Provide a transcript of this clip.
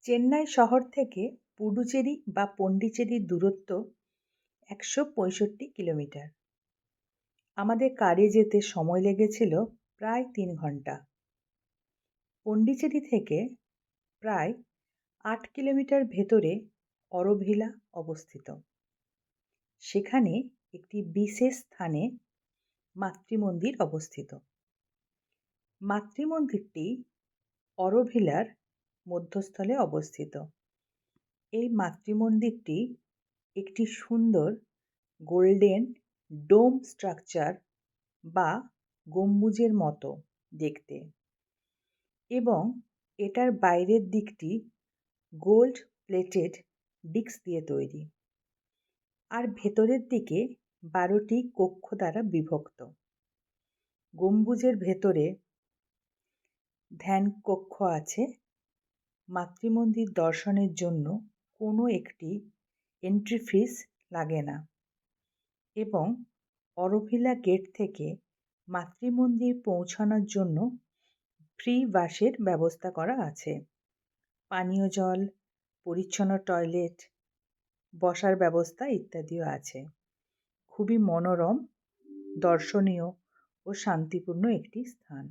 চেন্নাই শহর থেকে পুডুচেরি বা পন্ডিচেরির দূরত্ব 165 কিলোমিটার। আমাদের কারে যেতে সময় লেগেছিল প্রায় 3 ঘন্টা। পন্ডিচেরি থেকে প্রায় 8 কিলোমিটার ভেতরে অরোভিলা অবস্থিত। সেখানে একটি বিশেষ স্থানে মাতৃমন্দির অবস্থিত। মাতৃমন্দিরটি অরোভিলার মধ্যস্থলে অবস্থিত। এই মাতৃমন্দিরটি একটি সুন্দর গোল্ডেন ডোম স্ট্রাকচার বা গম্বুজের মতো দেখতে, এবং এটার বাইরের দিকটি গোল্ড প্লেটেড ডিস্ক দিয়ে তৈরি, আর ভেতরের দিকে 12টি কক্ষ দ্বারা বিভক্ত। গম্বুজের ভেতরে ধ্যান কক্ষ আছে। মাতৃমন্দির দর্শনের জন্য কোনো একটি এন্ট্রি ফিস লাগে না, এবং অরোভিলা গেট থেকে মাতৃমন্দির পৌঁছানোর জন্য ফ্রি বাসের ব্যবস্থা করা আছে। পানীয় জল, পরিচ্ছন্ন টয়লেট, বসার ব্যবস্থা ইত্যাদিও আছে। খুবই মনোরম, দর্শনীয় ও শান্তিপূর্ণ একটি স্থান।